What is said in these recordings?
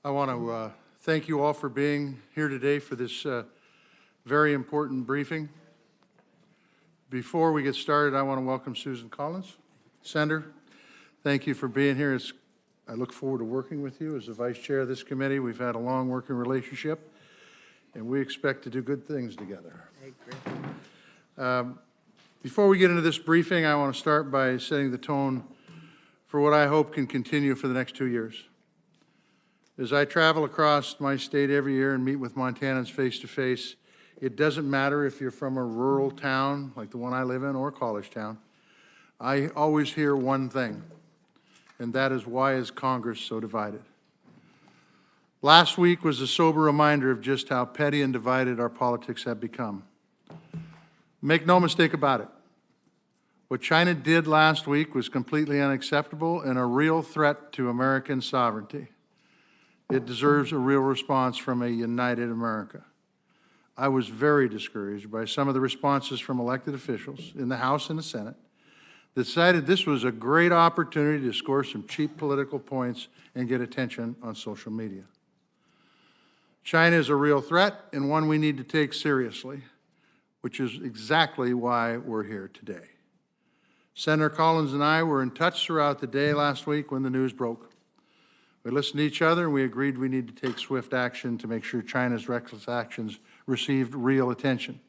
I want to thank you all for being here today for this very important briefing. Before we get started, I want to welcome Susan Collins. Senator, thank you for being here. I look forward to working with you as the Vice Chair of this committee. We've had a long working relationship, and we expect to do good things together. I agree. Before we get into this briefing, I want to start by setting the tone for what I hope can continue for the next 2 years. As I travel across my state every year and meet with Montanans face-to-face, it doesn't matter if you're from a rural town like the one I live in or a college town. I always hear one thing, and that is, why is Congress so divided? Last week was a sober reminder of just how petty and divided our politics have become. Make no mistake about it. What China did last week was completely unacceptable and a real threat to American sovereignty. It deserves a real response from a united America. I was very discouraged by some of the responses from elected officials in the House and the Senate that decided this was a great opportunity to score some cheap political points and get attention on social media. China is a real threat and one we need to take seriously, which is exactly why we're here today. Senator Collins and I were in touch throughout the day last week when the news broke. We listened to each other and we agreed we need to take swift action to make sure China's reckless actions received real attention,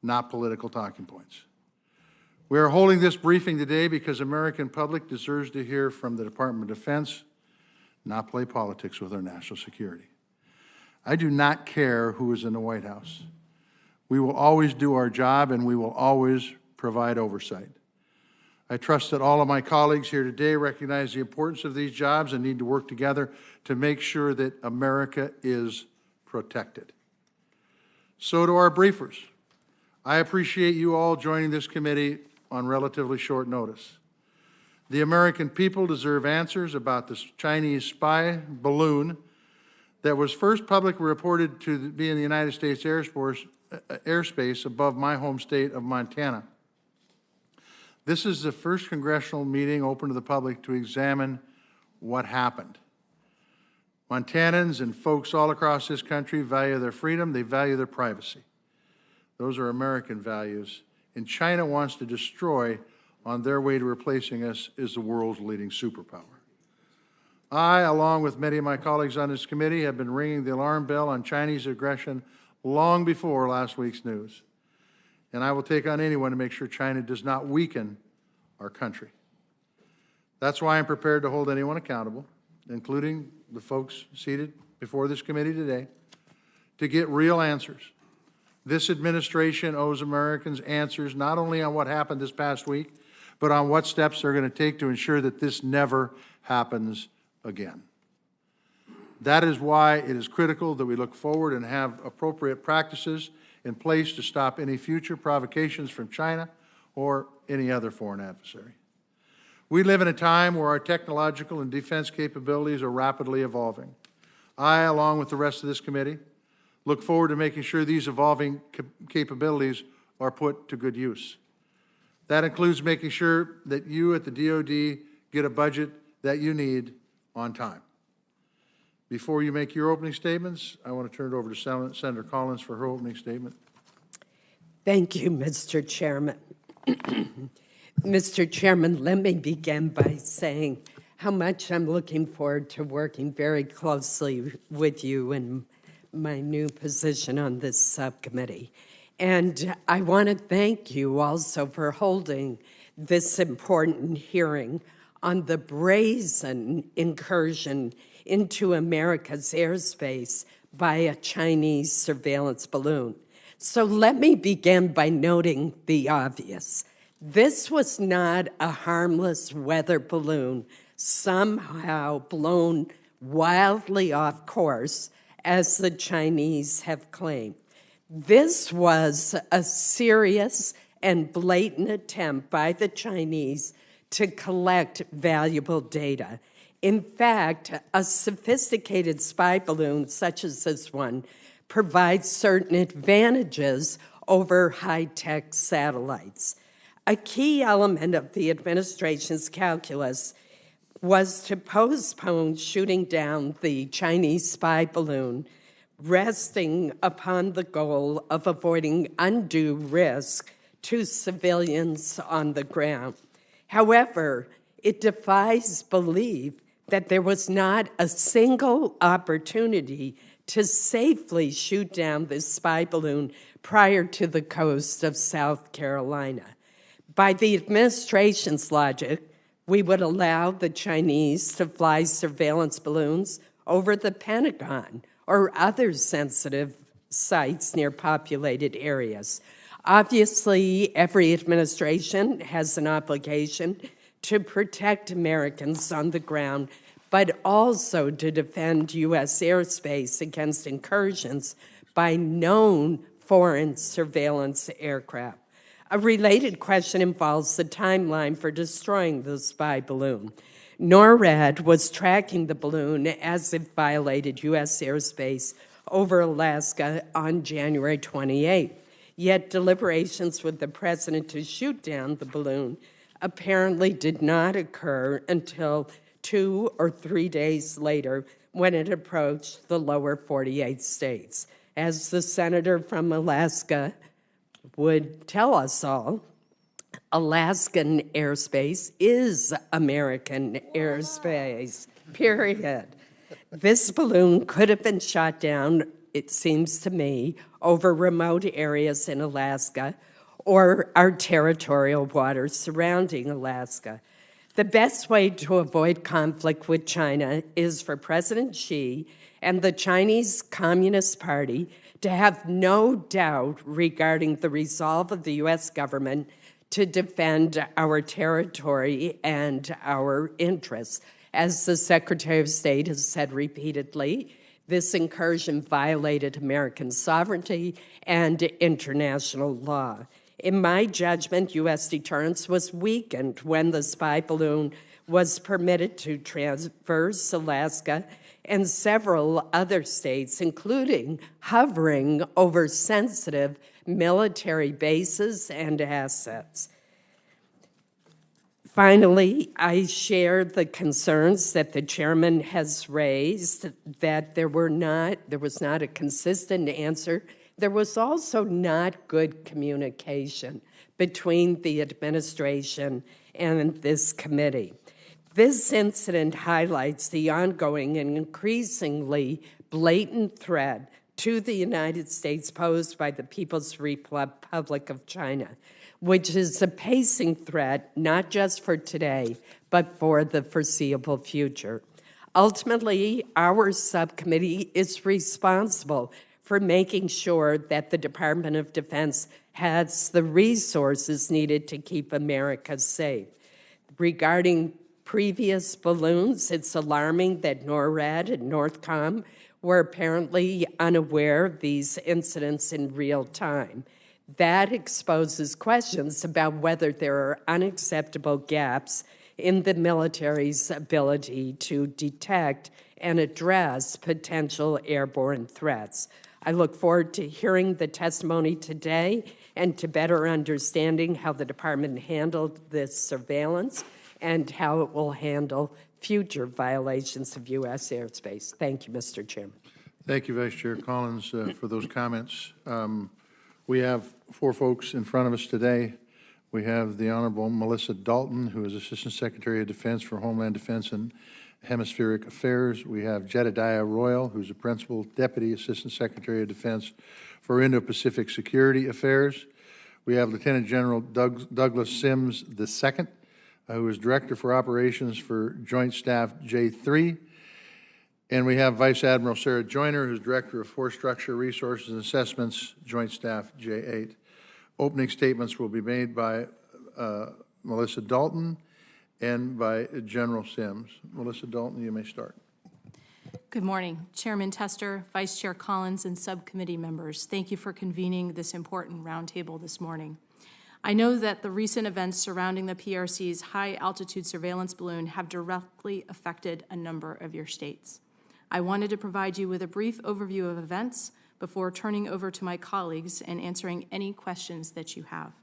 not political talking points. We are holding this briefing today because American public deserves to hear from the Department of Defense, not play politics with our national security. I do not care who is in the White House. We will always do our job and we will always provide oversight. I trust that all of my colleagues here today recognize the importance of these jobs and need to work together to make sure that America is protected. So to our briefers, I appreciate you all joining this committee on relatively short notice. The American people deserve answers about this Chinese spy balloon that was first publicly reported to be in the United States airspace above my home state of Montana. This is the first congressional meeting open to the public to examine what happened. Montanans and folks all across this country value their freedom, they value their privacy. Those are American values, and China wants to destroy on their way to replacing us as the world's leading superpower. I, along with many of my colleagues on this committee, have been ringing the alarm bell on Chinese aggression long before last week's news. And I will take on anyone to make sure China does not weaken our country. That's why I'm prepared to hold anyone accountable, including the folks seated before this committee today, to get real answers. This administration owes Americans answers not only on what happened this past week, but on what steps they're going to take to ensure that this never happens again. That is why it is critical that we look forward and have appropriate practices in place to stop any future provocations from China or any other foreign adversary. We live in a time where our technological and defense capabilities are rapidly evolving. I, along with the rest of this committee, look forward to making sure these evolving capabilities are put to good use. That includes making sure that you at the DoD get a budget that you need on time. Before you make your opening statements, I want to turn it over to Senator Collins for her opening statement. Thank you, Mr. Chairman. Mr. Chairman, let me begin by saying how much I'm looking forward to working very closely with you in my new position on this subcommittee. And I want to thank you also for holding this important hearing on the brazen incursion into America's airspace by a Chinese surveillance balloon. So let me begin by noting the obvious. This was not a harmless weather balloon somehow blown wildly off course, as the Chinese have claimed. This was a serious and blatant attempt by the Chinese to collect valuable data. In fact, a sophisticated spy balloon such as this one provides certain advantages over high-tech satellites. A key element of the administration's calculus was to postpone shooting down the Chinese spy balloon, resting upon the goal of avoiding undue risk to civilians on the ground. However, it defies belief that there was not a single opportunity to safely shoot down this spy balloon prior to the coast of South Carolina. By the administration's logic, we would allow the Chinese to fly surveillance balloons over the Pentagon or other sensitive sites near populated areas. Obviously, every administration has an obligation to protect Americans on the ground, but also to defend U.S. airspace against incursions by known foreign surveillance aircraft. A related question involves the timeline for destroying the spy balloon. NORAD was tracking the balloon as it violated U.S. airspace over Alaska on January 28th. Yet deliberations with the president to shoot down the balloon apparently did not occur until 2 or 3 days later when it approached the lower 48 states. As the senator from Alaska would tell us all, Alaskan airspace is American airspace, period. This balloon could have been shot down, it seems to me, over remote areas in Alaska or our territorial waters surrounding Alaska. The best way to avoid conflict with China is for President Xi and the Chinese Communist Party to have no doubt regarding the resolve of the U.S. government to defend our territory and our interests. As the Secretary of State has said repeatedly, this incursion violated American sovereignty and international law. In my judgment, U.S. deterrence was weakened when the spy balloon was permitted to traverse Alaska and several other states, including hovering over sensitive military bases and assets. Finally, I share the concerns that the chairman has raised that there was not a consistent answer. There was also not good communication between the administration and this committee. This incident highlights the ongoing and increasingly blatant threat to the United States posed by the People's Republic of China, which is a pacing threat not just for today, but for the foreseeable future. Ultimately, our subcommittee is responsible for making sure that the Department of Defense has the resources needed to keep America safe. Regarding previous balloons, it's alarming that NORAD and NORTHCOM were apparently unaware of these incidents in real time. That exposes questions about whether there are unacceptable gaps in the military's ability to detect and address potential airborne threats. I look forward to hearing the testimony today and to better understanding how the department handled this surveillance and how it will handle future violations of U.S. airspace. Thank you, Mr. Chairman. Thank you, Vice Chair Collins, for those comments. We have 4 folks in front of us today. We have the Honorable Melissa Dalton, who is Assistant Secretary of Defense for Homeland Defense and Hemispheric Affairs. We have Jedediah Royal, who's a Principal Deputy Assistant Secretary of Defense for Indo-Pacific Security Affairs. We have Lieutenant General Douglas Sims II, who is Director for Operations for Joint Staff J3. And we have Vice Admiral Sarah Joyner, who's Director of Force Structure, Resources, and Assessments, Joint Staff J8. Opening statements will be made by Melissa Dalton and by General Sims. Melissa Dalton, you may start. Good morning, Chairman Tester, Vice Chair Collins, and subcommittee members. Thank you for convening this important roundtable this morning. I know that the recent events surrounding the PRC's high-altitude surveillance balloon have directly affected a number of your states. I wanted to provide you with a brief overview of events before turning over to my colleagues and answering any questions that you have.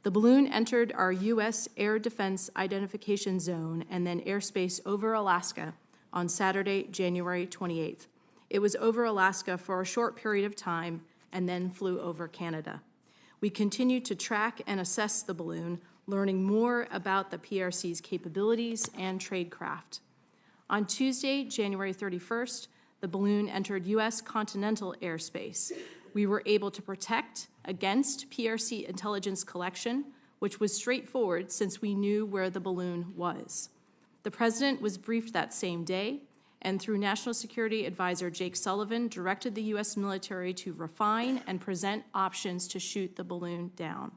The balloon entered our U.S. Air Defense Identification Zone and then airspace over Alaska on Saturday, January 28th. It was over Alaska for a short period of time and then flew over Canada. We continue to track and assess the balloon, learning more about the PRC's capabilities and tradecraft. On Tuesday, January 31st, the balloon entered U.S. continental airspace. We were able to protect against PRC intelligence collection, which was straightforward since we knew where the balloon was. The President was briefed that same day, and through National Security Advisor Jake Sullivan, directed the U.S. military to refine and present options to shoot the balloon down.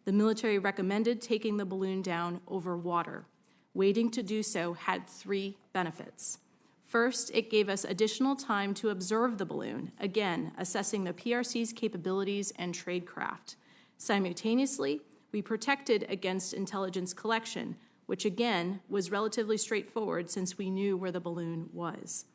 The military recommended taking the balloon down over water. Waiting to do so had 3 benefits. First, it gave us additional time to observe the balloon, again, assessing the PRC's capabilities and tradecraft. Simultaneously, we protected against intelligence collection, which again was relatively straightforward since we knew where the balloon was.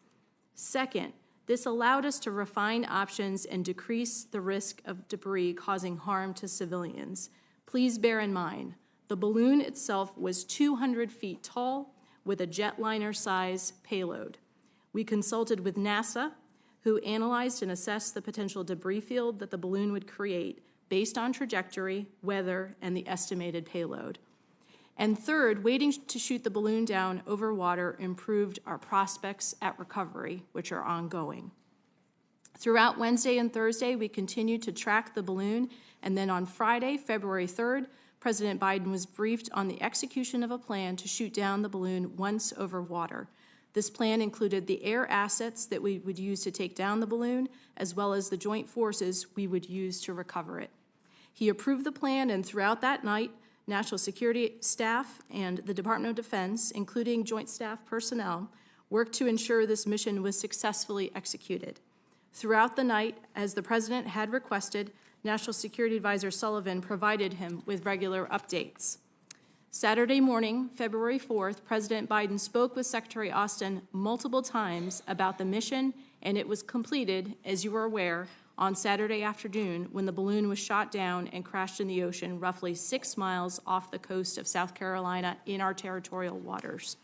Second, this allowed us to refine options and decrease the risk of debris causing harm to civilians. Please bear in mind, the balloon itself was 200 feet tall with a jetliner-size payload. We consulted with NASA, who analyzed and assessed the potential debris field that the balloon would create based on trajectory, weather, and the estimated payload. And third, waiting to shoot the balloon down over water improved our prospects at recovery, which are ongoing. Throughout Wednesday and Thursday, we continued to track the balloon, and then on Friday, February 3rd, President Biden was briefed on the execution of a plan to shoot down the balloon once over water. This plan included the air assets that we would use to take down the balloon, as well as the joint forces we would use to recover it. He approved the plan, and throughout that night, National Security staff and the Department of Defense, including Joint Staff personnel, worked to ensure this mission was successfully executed. Throughout the night, as the President had requested, National Security Advisor Sullivan provided him with regular updates. Saturday morning, February 4th, President Biden spoke with Secretary Austin multiple times about the mission, and it was completed, as you are aware, on Saturday afternoon when the balloon was shot down and crashed in the ocean roughly 6 miles off the coast of South Carolina in our territorial waters.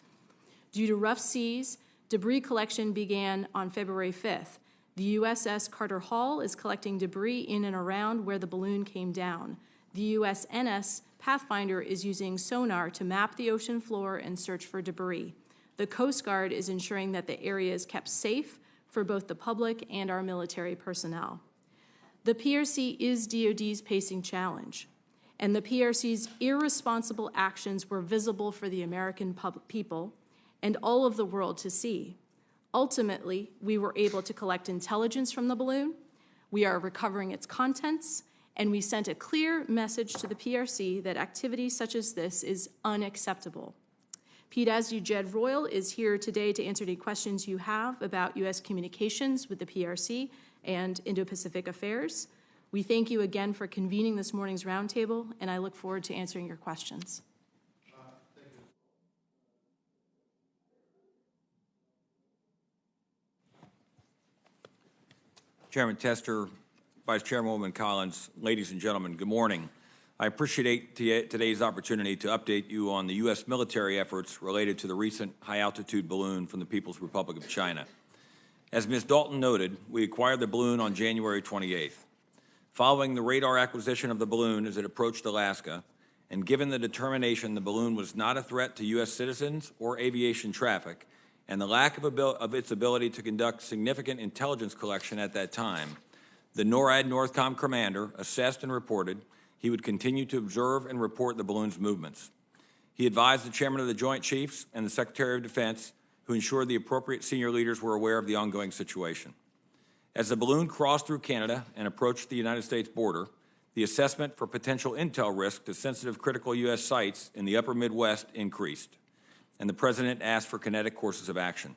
Due to rough seas, debris collection began on February 5th. The USS Carter Hall is collecting debris in and around where the balloon came down. The USNS Pathfinder is using sonar to map the ocean floor and search for debris. The Coast Guard is ensuring that the area is kept safe for both the public and our military personnel. The PRC is DoD's pacing challenge, and the PRC's irresponsible actions were visible for the American people and all of the world to see. Ultimately, we were able to collect intelligence from the balloon, we are recovering its contents, and we sent a clear message to the PRC that activity such as this is unacceptable. Pete Asdew Jed Royal is here today to answer any questions you have about U.S. communications with the PRC and Indo-Pacific affairs. We thank you again for convening this morning's roundtable, and I look forward to answering your questions. Chairman Tester, Vice Chairwoman Collins, ladies and gentlemen, good morning. I appreciate today's opportunity to update you on the U.S. military efforts related to the recent high-altitude balloon from the People's Republic of China. As Ms. Dalton noted, we acquired the balloon on January 28th. Following the radar acquisition of the balloon as it approached Alaska, and given the determination the balloon was not a threat to U.S. citizens or aviation traffic, and the lack of its ability to conduct significant intelligence collection at that time, the NORAD NORTHCOM commander assessed and reported he would continue to observe and report the balloon's movements. He advised the chairman of the Joint Chiefs and the Secretary of Defense, who ensured the appropriate senior leaders were aware of the ongoing situation. As the balloon crossed through Canada and approached the United States border, the assessment for potential intel risk to sensitive critical U.S. sites in the upper Midwest increased, and the President asked for kinetic courses of action.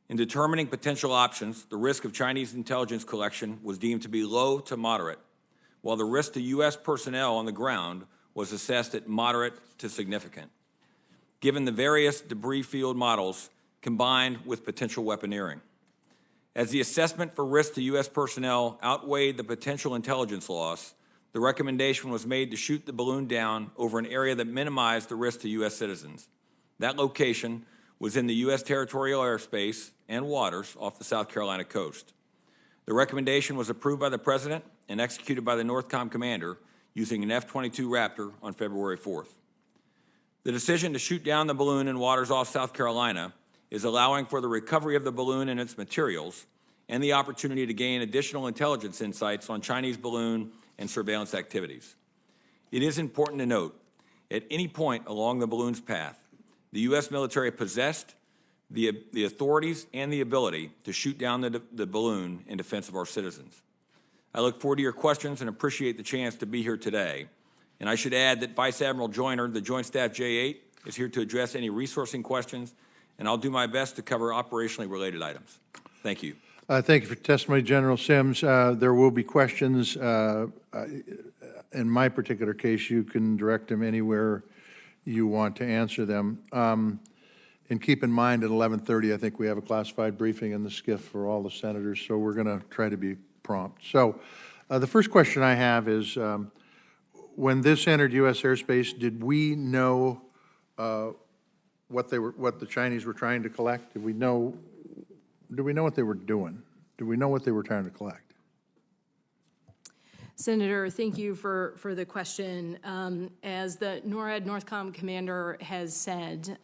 In determining potential options, the risk of Chinese intelligence collection was deemed to be low to moderate, while the risk to U.S. personnel on the ground was assessed at moderate to significant, given the various debris field models combined with potential weaponeering. As the assessment for risk to U.S. personnel outweighed the potential intelligence loss, the recommendation was made to shoot the balloon down over an area that minimized the risk to U.S. citizens. That location was in the U.S. territorial airspace and waters off the South Carolina coast. The recommendation was approved by the President and executed by the NORTHCOM commander using an F-22 Raptor on February 4th. The decision to shoot down the balloon in waters off South Carolina is allowing for the recovery of the balloon and its materials and the opportunity to gain additional intelligence insights on Chinese balloon and surveillance activities. It is important to note, at any point along the balloon's path, the U.S. military possessed the authorities and the ability to shoot down the balloon in defense of our citizens. I look forward to your questions and appreciate the chance to be here today. And I should add that Vice Admiral Joyner, the Joint Staff J8, is here to address any resourcing questions, and I'll do my best to cover operationally related items. Thank you. Thank you for testimony, General Sims. There will be questions. In my particular case, you can direct them anywhere you want to answer them. And keep in mind, at 11:30, I think we have a classified briefing in the SCIF for all the senators, so we're going to try to be prompt. So the first question I have is, when this entered U.S. airspace, did we know what the Chinese were trying to collect? Do we know what they were doing? Do we know what they were trying to collect? Senator, thank you for the question. As the NORAD NORTHCOM commander has said,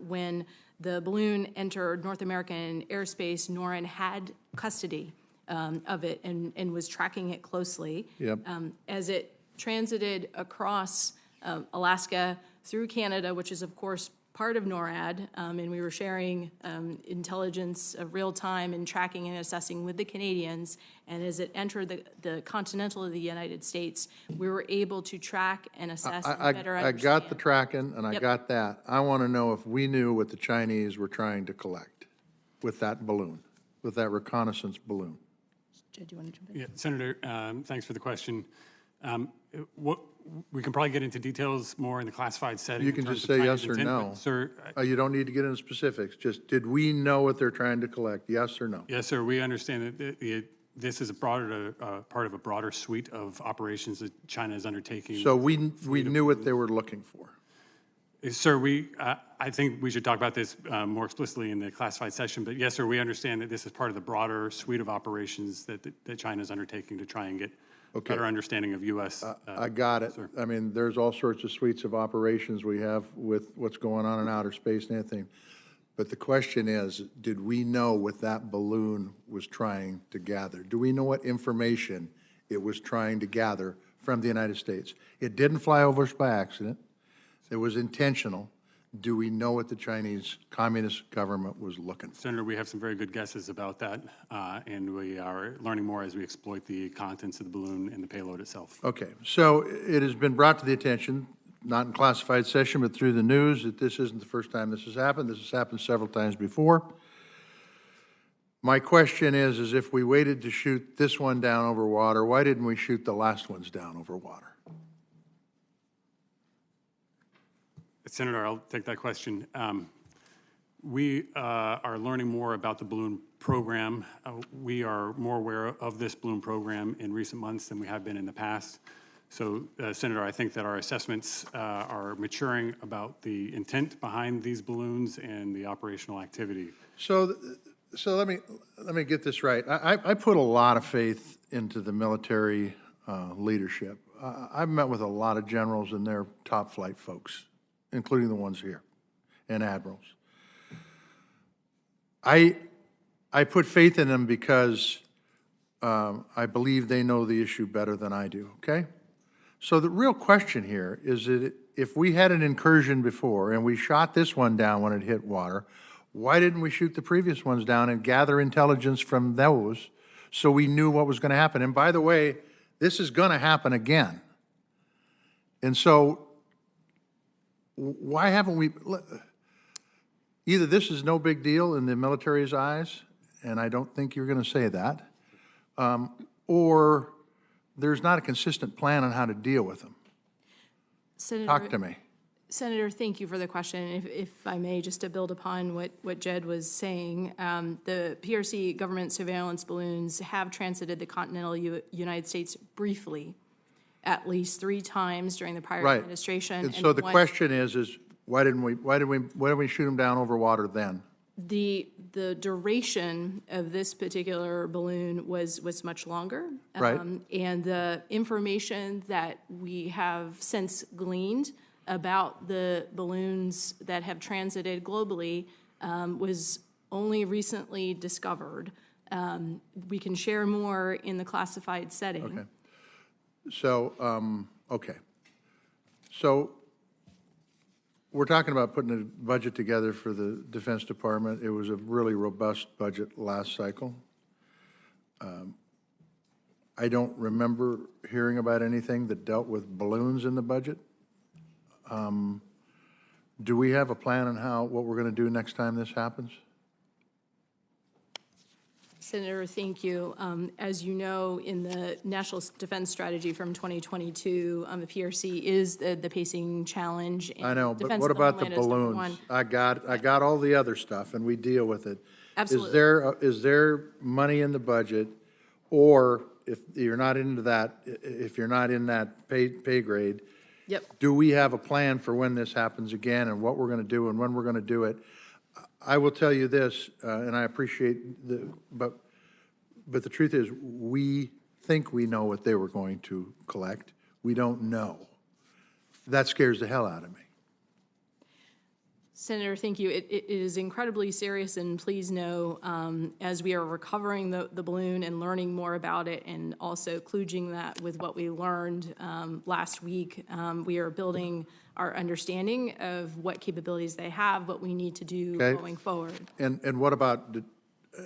when the balloon entered North American airspace, NORAD had custody of it and was tracking it closely. Yep. As it transited across Alaska through Canada, which is, of course, part of NORAD, and we were sharing intelligence real time and tracking and assessing with the Canadians. And as it entered the continental of the United States, we were able to track and assess and better understand. I got the tracking, and I Yep. got that. I want to know if we knew what the Chinese were trying to collect with that balloon, with that reconnaissance balloon. Jed, do you want to jump in? Yeah, Senator, thanks for the question. We can probably get into details more in the classified setting. You in can terms just of say China's yes or intent, no. but, Sir, You don't need to get into specifics. Just, did we know what they're trying to collect? Yes or no? yes, sir, we understand that this is a broader, part of a broader suite of operations that China is undertaking. So we knew what they were looking for. Sir, I think we should talk about this more explicitly in the classified session, but yes, sir, we understand that this is part of the broader suite of operations that China is undertaking to try and get better understanding of U.S. I got it. Sir. I mean, there's all sorts of suites of operations we have with what's going on in outer space and everything. But the question is, did we know what that balloon was trying to gather? Do we know what information it was trying to gather from the United States? It didn't fly over us by accident. It was intentional. Do we know what the Chinese Communist government was looking for? Senator, we have some very good guesses about that, and we are learning more as we exploit the contents of the balloon and the payload itself. Okay, so it has been brought to the attention, not in classified session, but through the news, that this isn't the first time this has happened. This has happened several times before. My question is if we waited to shoot this one down over water, why didn't we shoot the last ones down over water? Senator, I'll take that question. We are learning more about the balloon program. We are more aware of this balloon program in recent months than we have been in the past. So, Senator, I think that our assessments are maturing about the intent behind these balloons and the operational activity. So let me get this right. I put a lot of faith into the military leadership. I've met with a lot of generals and their top flight folks, including the ones here, and admirals. I put faith in them because I believe they know the issue better than I do, okay? So the real question here is that if we had an incursion before and we shot this one down when it hit water, why didn't we shoot the previous ones down and gather intelligence from those so we knew what was going to happen? And by the way, this is going to happen again. And so why haven't we, either this is no big deal in the military's eyes, and I don't think you're going to say that, or there's not a consistent plan on how to deal with them. Senator, Talk to me. Senator, thank you for the question. If I may, just to build upon what Jed was saying, the PRC government surveillance balloons have transited the continental United States briefly. at least 3 times during the prior Right. administration. And so the one- question is why didn't we shoot them down over water then? The duration of this particular balloon was much longer. Right. And the information that we have since gleaned about the balloons that have transited globally was only recently discovered. We can share more in the classified setting. Okay. So, okay. So we're talking about putting a budget together for the Defense Department. It was a really robust budget last cycle. I don't remember hearing about anything that dealt with balloons in the budget. Do we have a plan on what we're going to do next time this happens? Senator, thank you. As you know, in the National Defense Strategy from 2022, the PRC is the pacing challenge. And I know, but Defense what of the about the Homeland is number balloons? one. I got all the other stuff, and we deal with it. Absolutely. Is there money in the budget, or if you're not into that, if you're not in that pay grade, Yep. do we have a plan for when this happens again, and what we're going to do, and when we're going to do it? I will tell you this, and I appreciate but the truth is, we think we know what they were going to collect. We don't know. That scares the hell out of me. Senator, thank you. It is incredibly serious, and please know, as we are recovering the balloon and learning more about it, and also kludging that with what we learned last week, we are building our understanding of what capabilities they have, what we need to do Okay. going forward. And what about,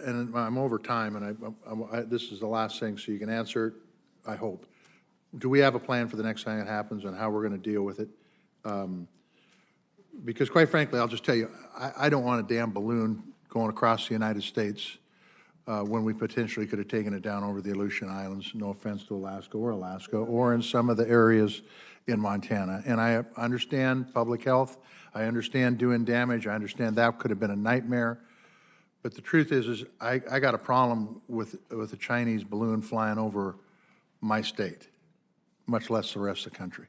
and I'm over time, and this is the last thing, so you can answer it, I hope. Do we have a plan for the next time it happens and how we're going to deal with it? Because quite frankly, I'll just tell you, I don't want a damn balloon going across the United States when we potentially could have taken it down over the Aleutian Islands, no offense to Alaska, or in some of the areas in Montana. And I understand public health, I understand doing damage, I understand that could have been a nightmare. But the truth is I got a problem with a Chinese balloon flying over my state, much less the rest of the country.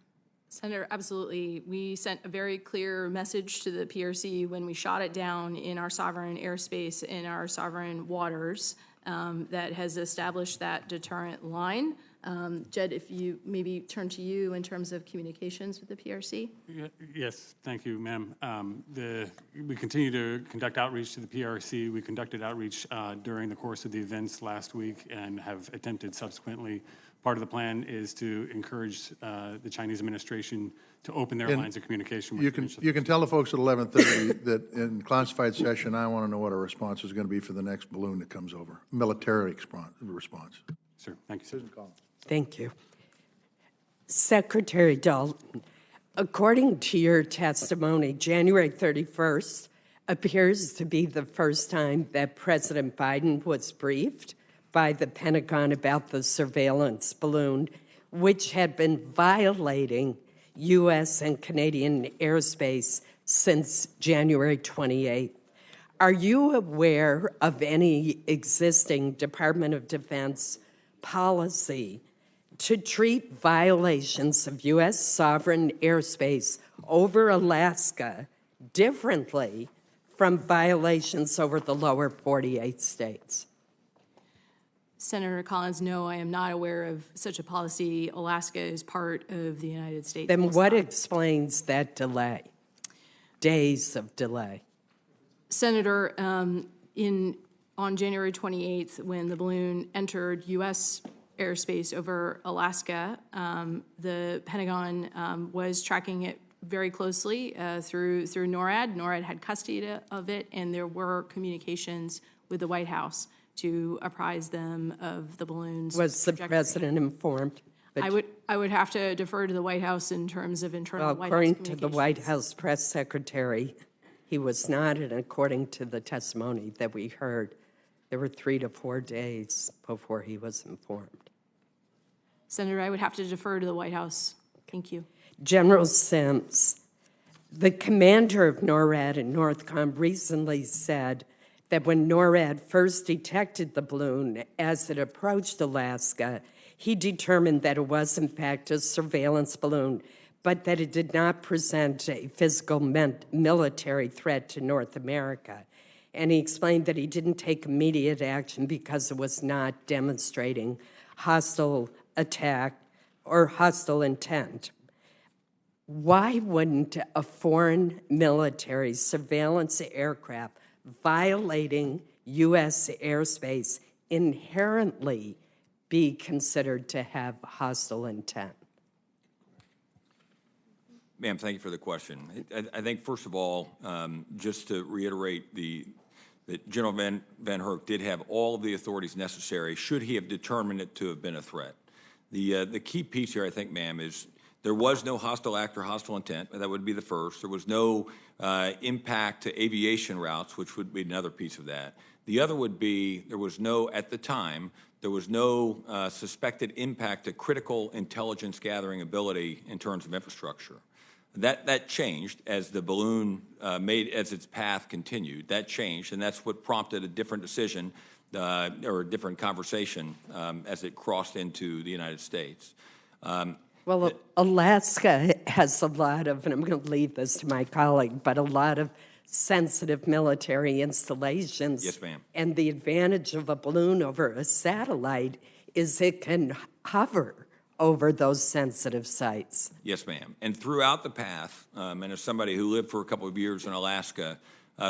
Senator, absolutely. We sent a very clear message to the PRC when we shot it down in our sovereign airspace, in our sovereign waters, that has established that deterrent line. Jed, if you maybe turn to you in terms of communications with the PRC. Yes, thank you, ma'am. We continue to conduct outreach to the PRC. We conducted outreach during the course of the events last week and have attempted subsequently. Part of the plan is to encourage the Chinese administration to open their lines of communication with You can tell the folks at 11:30 that in classified session, I want to know what our response is going to be for the next balloon that comes over, military response. Sir, thank you, sir. Susan Collins. Thank you. Secretary Dalton, according to your testimony, January 31st appears to be the first time that President Biden was briefed by the Pentagon about the surveillance balloon, which had been violating U.S. and Canadian airspace since January 28th. Are you aware of any existing Department of Defense policy to treat violations of U.S. sovereign airspace over Alaska differently from violations over the lower 48 states? Senator Collins, no, I am not aware of such a policy. Alaska is part of the United States. Then what explains that delay, days of delay? Senator, on January 28th, when the balloon entered U.S. airspace over Alaska, the Pentagon was tracking it very closely through NORAD. NORAD had custody of it, and there were communications with the White House to apprise them of the balloon's Was the trajectory. president informed? I would have to defer to the White House in terms of internal Well, White House according communications. to the White House press secretary, he was not, and according to the testimony that we heard, there were 3 to 4 days before he was informed. Senator, I would have to defer to the White House. Thank you. General Sims, the commander of NORAD and NORTHCOM recently said that when NORAD first detected the balloon as it approached Alaska, He determined that it was, in fact, a surveillance balloon, but that it did not present a physical military threat to North America. And he explained that he didn't take immediate action because it was not demonstrating hostile attack or hostile intent. Why wouldn't a foreign military surveillance aircraft violating U.S. airspace inherently be considered to have hostile intent? Ma'am, thank you for the question. I think, first of all, just to reiterate that General Van Herk did have all of the authorities necessary should he have determined it to have been a threat. The key piece here, I think, ma'am, is there was no hostile act or hostile intent. That would be the first. There was no impact to aviation routes, which would be another piece of that. The other would be there was no, at the time, there was no suspected impact to critical intelligence gathering ability in terms of infrastructure. That changed as the balloon as its path continued. That changed, and that's what prompted a different decision or a different conversation as it crossed into the United States. Well, Alaska has a lot of, and I'm going to leave this to my colleague, but a lot of sensitive military installations. Yes, ma'am. And the advantage of a balloon over a satellite is it can hover over those sensitive sites. Yes, ma'am. And throughout the path, and as somebody who lived for a couple of years in Alaska,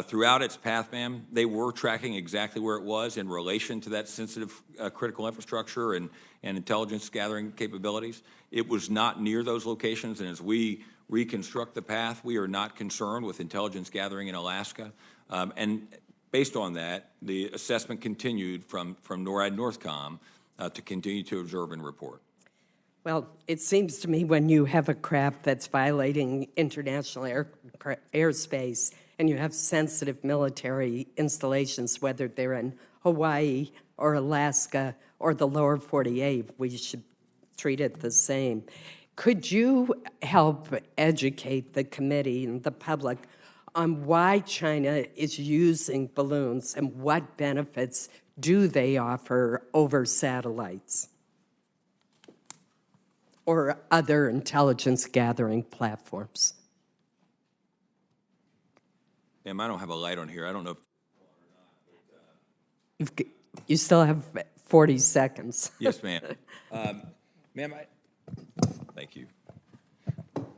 throughout its path, ma'am, they were tracking exactly where it was in relation to that sensitive critical infrastructure and intelligence gathering capabilities. It was not near those locations, and as we reconstruct the path, we are not concerned with intelligence gathering in Alaska. And based on that, the assessment continued from NORAD Northcom to continue to observe and report. Well, it seems to me when you have a craft that's violating international airspace and you have sensitive military installations, whether they're in Hawaii or Alaska or the lower 48, we should treat it the same. Could you help educate the committee and the public on why China is using balloons and what benefits do they offer over satellites or other intelligence gathering platforms? Ma'am, I don't have a light on here. I don't know if... You still have 40 seconds. Yes, ma'am. Ma'am, thank you.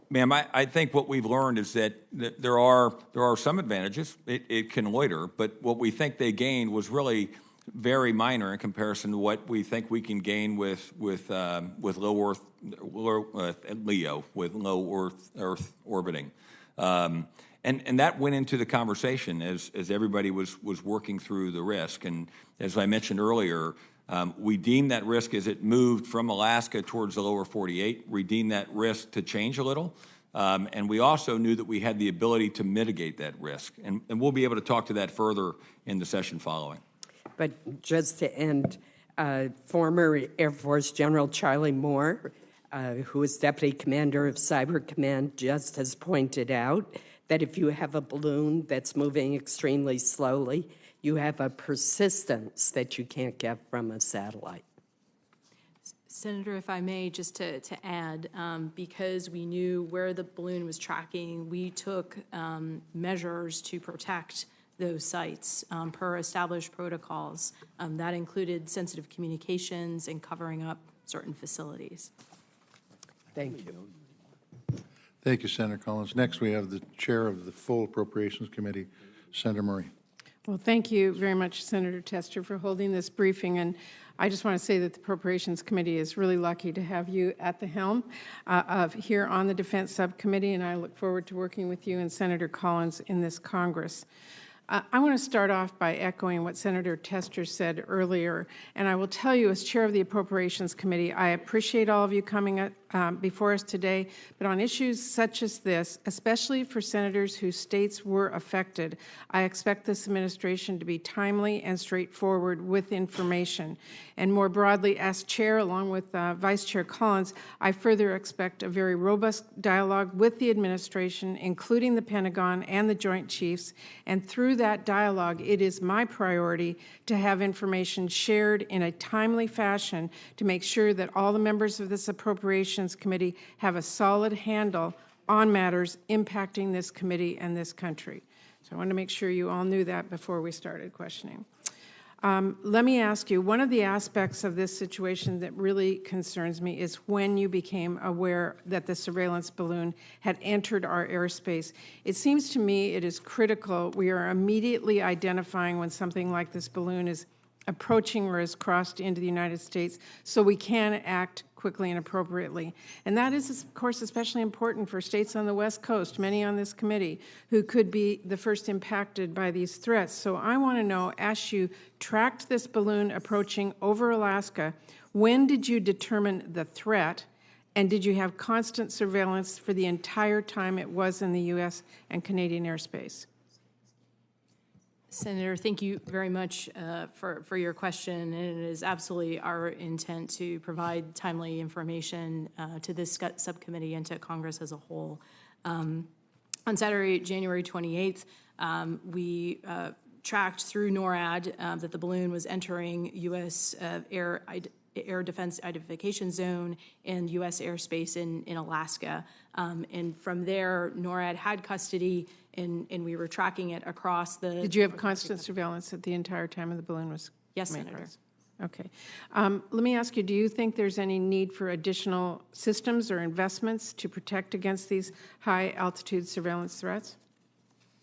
Ma'am, I think what we've learned is that there are some advantages. It can loiter, but what we think they gained was really very minor in comparison to what we think we can gain with low Earth LEO, with low Earth orbiting. And that went into the conversation as everybody was working through the risk. And as I mentioned earlier, we deemed that risk as it moved from Alaska towards the lower 48. We deemed that risk to change a little. And we also knew that we had the ability to mitigate that risk. And we'll be able to talk to that further in the session following. But just to end, former Air Force General Charlie Moore, who is Deputy Commander of Cyber Command, just has pointed out that if you have a balloon that's moving extremely slowly, you have a persistence that you can't get from a satellite. Senator, if I may, just to add, because we knew where the balloon was tracking, we took measures to protect those sites per established protocols. That included sensitive communications and covering up certain facilities. Thank you. Thank you, Senator Collins. Next, we have the Chair of the Full Appropriations Committee, Senator Murray. Well, thank you very much, Senator Tester, for holding this briefing. And I just want to say that the Appropriations Committee is really lucky to have you at the helm here on the Defense Subcommittee, and I look forward to working with you and Senator Collins in this Congress. I want to start off by echoing what Senator Tester said earlier, and I will tell you, as Chair of the Appropriations Committee, I appreciate all of you coming before us today, but on issues such as this, especially for senators whose states were affected, I expect this administration to be timely and straightforward with information. And more broadly, as Chair, along with Vice Chair Collins, I further expect a very robust dialogue with the administration, including the Pentagon and the Joint Chiefs, and through that dialogue, it is my priority to have information shared in a timely fashion to make sure that all the members of this Appropriations Committee have a solid handle on matters impacting this committee and this country. So I want to make sure you all knew that before we started questioning. Let me ask you, one of the aspects of this situation that really concerns me is when you became aware that the surveillance balloon had entered our airspace. It seems to me it is critical we are immediately identifying when something like this balloon is approaching or has crossed into the United States so we can act quickly and appropriately. And that is, of course, especially important for states on the West Coast, many on this committee, who could be the first impacted by these threats. So I want to know, as you tracked this balloon approaching over Alaska, when did you determine the threat, and did you have constant surveillance for the entire time it was in the U.S. and Canadian airspace? Senator, thank you very much for your question, and it is absolutely our intent to provide timely information to this subcommittee and to Congress as a whole. On Saturday, January 28th, we tracked through NORAD that the balloon was entering U.S. Air Defense Identification Zone and U.S. airspace in Alaska. And from there, NORAD had custody, and we were tracking it across the... Did you have constant surveillance at the entire time of the balloon was Yes, coming Senator. across? Okay. Let me ask you, do you think there's any need for additional systems or investments to protect against these high-altitude surveillance threats?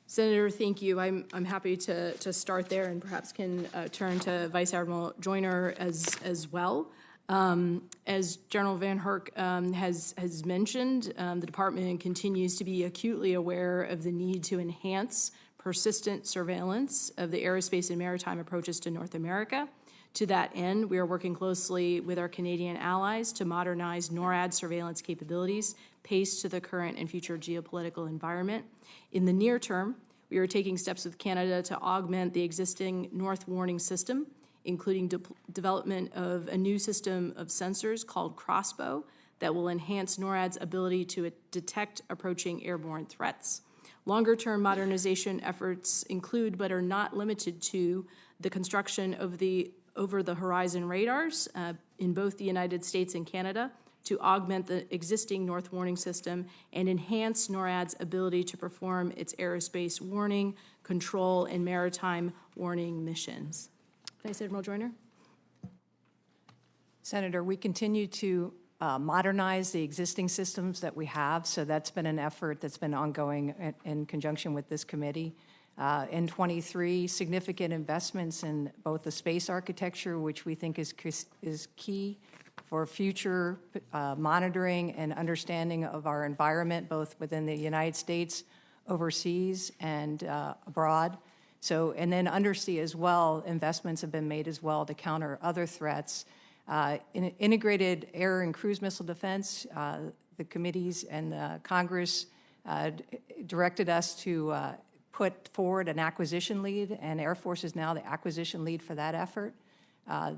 Senator, thank you. I'm happy to start there and perhaps can turn to Vice Admiral Joyner as well. As General Van Herk has mentioned, the Department continues to be acutely aware of the need to enhance persistent surveillance of the aerospace and maritime approaches to North America. To that end, we are working closely with our Canadian allies to modernize NORAD surveillance capabilities paced to the current and future geopolitical environment. In the near term, we are taking steps with Canada to augment the existing North Warning System, including development of a new system of sensors called Crossbow that will enhance NORAD's ability to detect approaching airborne threats. Longer-term modernization efforts include, but are not limited to, the construction of the over-the-horizon radars in both the United States and Canada to augment the existing North Warning System and enhance NORAD's ability to perform its aerospace warning, control, and maritime warning missions. Vice Admiral Joyner? Senator, we continue to modernize the existing systems that we have, so that's been an effort that's been ongoing in conjunction with this committee. In 23, significant investments in both the space architecture, which we think is key for future monitoring and understanding of our environment, both within the United States, overseas, and abroad. So, and then undersea as well, investments have been made as well to counter other threats. In integrated air and cruise missile defense, the committees and the Congress directed us to put forward an acquisition lead, and Air Force is now the acquisition lead for that effort.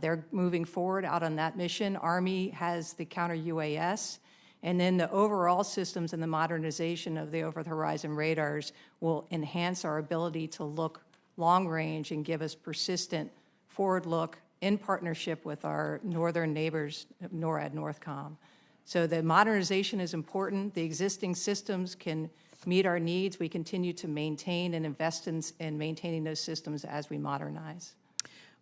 They're moving forward out on that mission. Army has the counter-UAS, and then the overall systems and the modernization of the over-the-horizon radars will enhance our ability to look long range and give us persistent forward look in partnership with our northern neighbors, NORAD, NORTHCOM. So the modernization is important. The existing systems can meet our needs. We continue to maintain and invest in maintaining those systems as we modernize.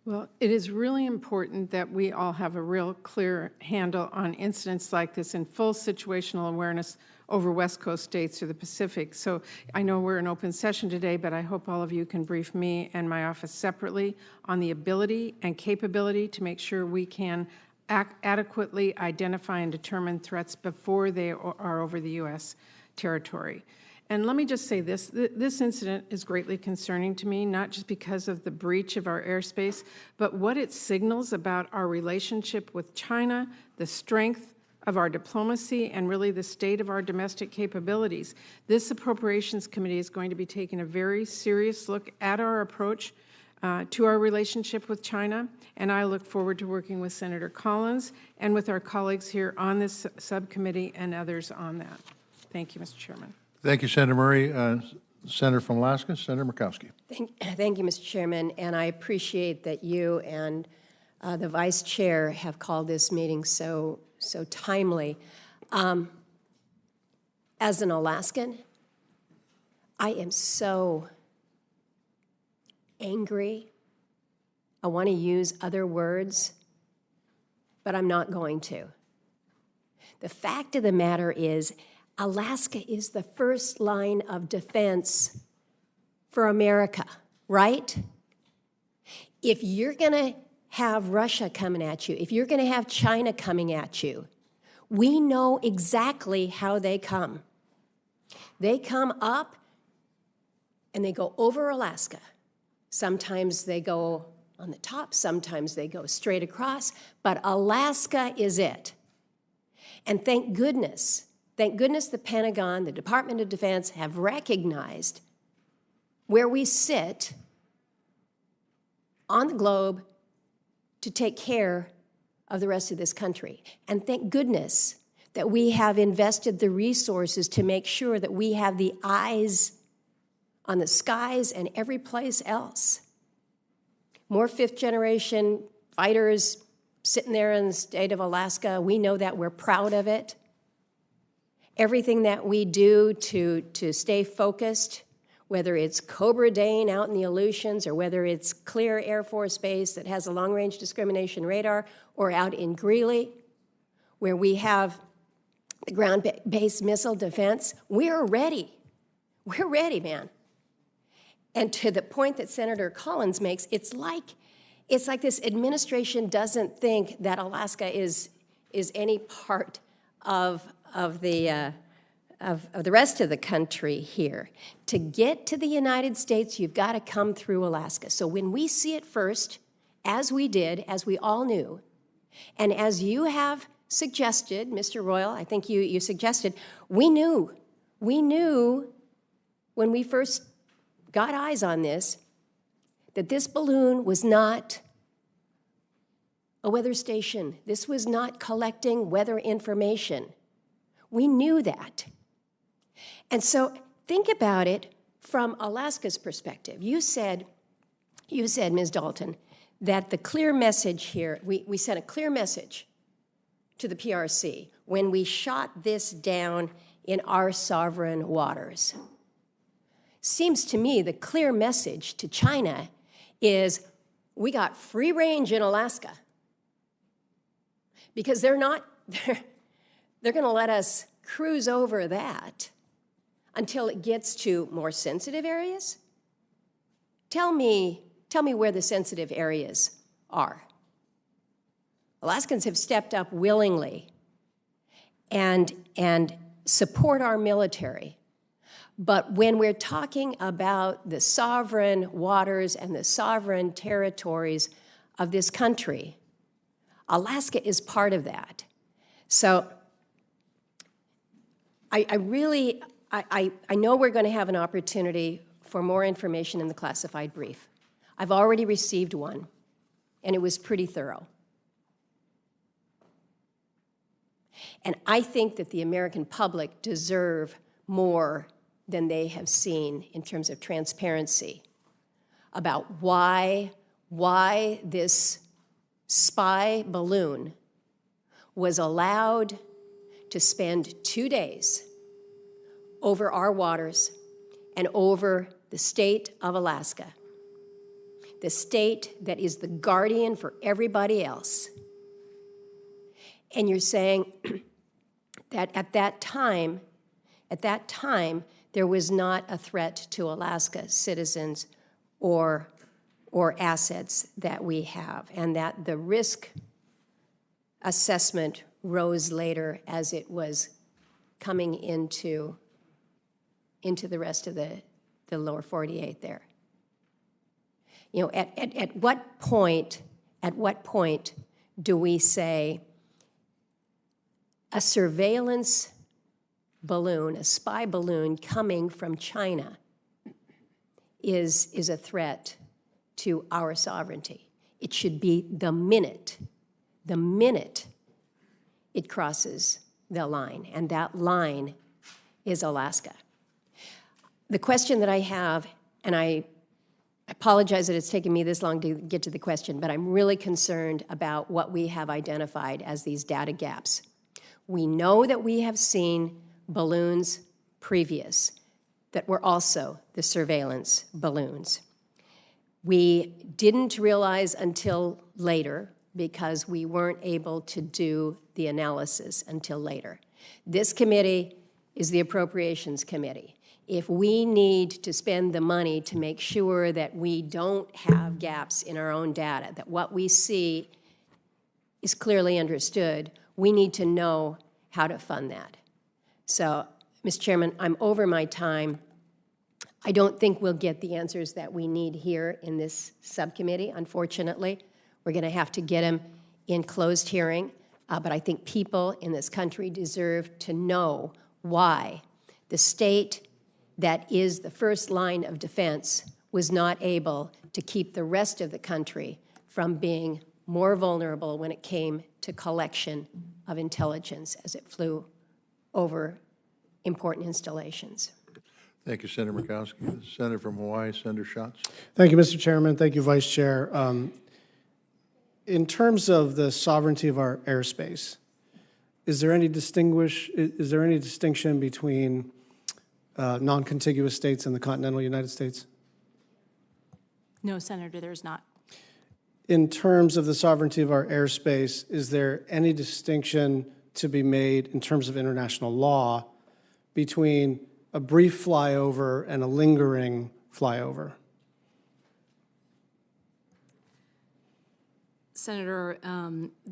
Well, it is really important that we all have a real clear handle on incidents like this and full situational awareness over West Coast states or the Pacific. So I know we're in open session today, but I hope all of you can brief me and my office separately on the ability and capability to make sure we can adequately identify and determine threats before they are over the U.S. territory. And let me just say this, this incident is greatly concerning to me, not just because of the breach of our airspace, but what it signals about our relationship with China, the strength of our diplomacy, and really the state of our domestic capabilities. This Appropriations Committee is going to be taking a very serious look at our approach to our relationship with China, and I look forward to working with Senator Collins and with our colleagues here on this subcommittee and others on that. Thank you, Mr. Chairman. Thank you, Senator Murray. Senator from Alaska, Senator Murkowski. Thank you, Mr. Chairman, and I appreciate that you and the Vice Chair have called this meeting so timely. As an Alaskan, I am so angry. I want to use other words, but I'm not going to. The fact of the matter is, Alaska is the first line of defense for America, right? If you're going to have Russia coming at you, if you're going to have China coming at you, we know exactly how they come. They come up and they go over Alaska. Sometimes they go on the top, sometimes they go straight across, but Alaska is it. And thank goodness the Pentagon, the Department of Defense have recognized where we sit on the globe to take care of the rest of this country. And thank goodness that we have invested the resources to make sure that we have the eyes on the skies and every place else. More fifth-generation fighters sitting there in the state of Alaska. We know that. We're proud of it. Everything that we do to stay focused, whether it's Cobra Dane out in the Aleutians or whether it's Clear Air Force Base that has a long-range discrimination radar, or out in Greeley, where we have the ground-based missile defense, we're ready. We're ready, man. And to the point that Senator Collins makes, it's like this administration doesn't think that Alaska is any part of the rest of the country here. To get to the United States, you've got to come through Alaska. So when we see it first, as we did, as we all knew, and as you have suggested, Mr. Royal, I think you suggested, we knew when we first got eyes on this, that this balloon was not a weather station. This was not collecting weather information. We knew that. And so think about it from Alaska's perspective. You said, Ms. Dalton, that the clear message here, we sent a clear message to the PRC when we shot this down in our sovereign waters. Seems to me the clear message to China is we got free range in Alaska, because they're going to let us cruise over that until it gets to more sensitive areas. Tell me where the sensitive areas are. Alaskans have stepped up willingly and support our military. But when we're talking about the sovereign waters and the sovereign territories of this country, Alaska is part of that. So I know we're going to have an opportunity for more information in the classified brief. I've already received one, and it was pretty thorough. And I think that the American public deserve more than they have seen in terms of transparency about why this spy balloon was allowed to spend 2 days over our waters and over the state of Alaska, the state that is the guardian for everybody else. And you're saying that at that time, there was not a threat to Alaska citizens or assets that we have, and that the risk assessment rose later as it was coming into the rest of the lower 48 there. You know, at what point do we say a surveillance balloon, a spy balloon coming from China is a threat to our sovereignty? It should be the minute it crosses the line, and that line is Alaska. The question that I have, and I apologize that it's taken me this long to get to the question, but I'm really concerned about what we have identified as these data gaps. We know that we have seen balloons previous that were also the surveillance balloons. We didn't realize until later because we weren't able to do the analysis until later. This committee is the Appropriations Committee. If we need to spend the money to make sure that we don't have gaps in our own data, that what we see is clearly understood, we need to know how to fund that. So, Mr. Chairman, I'm over my time. I don't think we'll get the answers that we need here in this subcommittee, unfortunately. We're going to have to get them in closed hearing, but I think people in this country deserve to know why the state that is the first line of defense was not able to keep the rest of the country from being more vulnerable when it came to collection of intelligence as it flew over important installations. Thank you, Senator Murkowski. The Senator from Hawaii, Senator Schatz. Thank you, Mr. Chairman. Thank you, Vice Chair. In terms of the sovereignty of our airspace, is there any distinction between non-contiguous states in the continental United States? No, Senator, there's not. In terms of the sovereignty of our airspace, is there any distinction to be made in terms of international law between a brief flyover and a lingering flyover? Senator,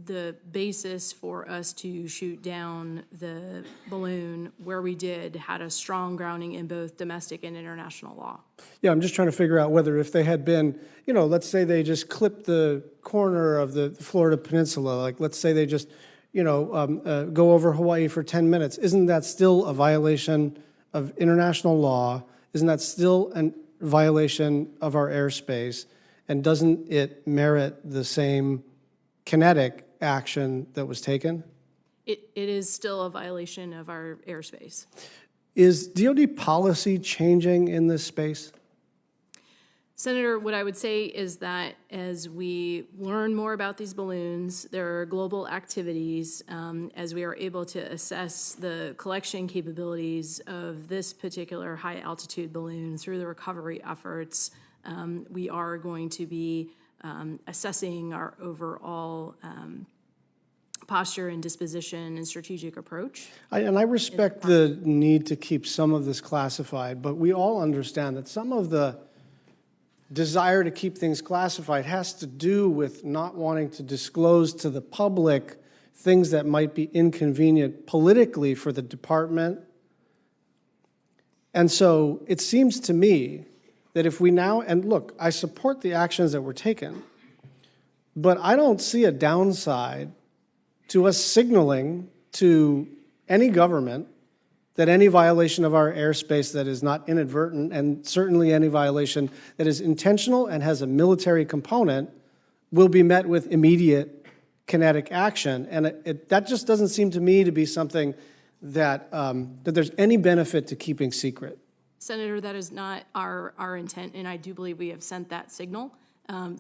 the basis for us to shoot down the balloon where we did had a strong grounding in both domestic and international law. Yeah, I'm just trying to figure out whether if they had been, you know, let's say they just clipped the corner of the Florida Peninsula, like let's say they just, you know, go over Hawaii for 10 minutes, isn't that still a violation of international law? Isn't that still a violation of our airspace? And doesn't it merit the same kinetic action that was taken? It is still a violation of our airspace. Is DoD policy changing in this space? Senator, what I would say is that as we learn more about these balloons, there are global activities, as we are able to assess the collection capabilities of this particular high-altitude balloon through the recovery efforts, we are going to be assessing our overall posture and disposition and strategic approach. I respect the need to keep some of this classified, but we all understand that some of the desire to keep things classified has to do with not wanting to disclose to the public things that might be inconvenient politically for the department. And so it seems to me that if we now, and look, I support the actions that were taken, but I don't see a downside to us signaling to any government that any violation of our airspace that is not inadvertent, and certainly any violation that is intentional and has a military component, will be met with immediate kinetic action. And that just doesn't seem to me to be something that, that there's any benefit to keeping secret. Senator, that is not our intent, and I do believe we have sent that signal.